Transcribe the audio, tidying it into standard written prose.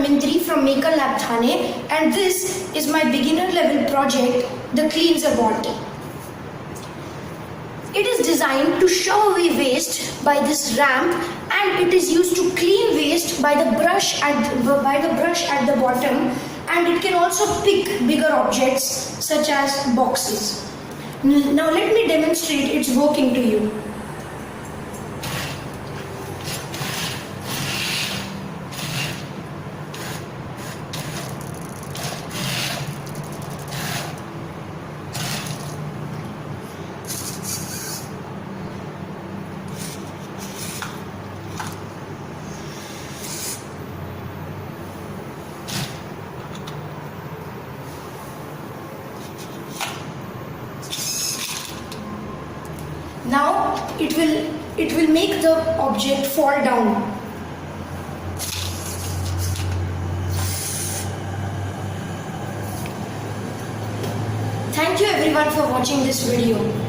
Mintri from Maker Lab Thane, and this is my beginner level project, the CleanseBot. It is designed to shove away waste by this ramp, and it is used to clean waste by the brush at the bottom, and it can also pick bigger objects such as boxes. Now let me demonstrate its working to you. Now it will make the object fall down. Thank you everyone for watching this video.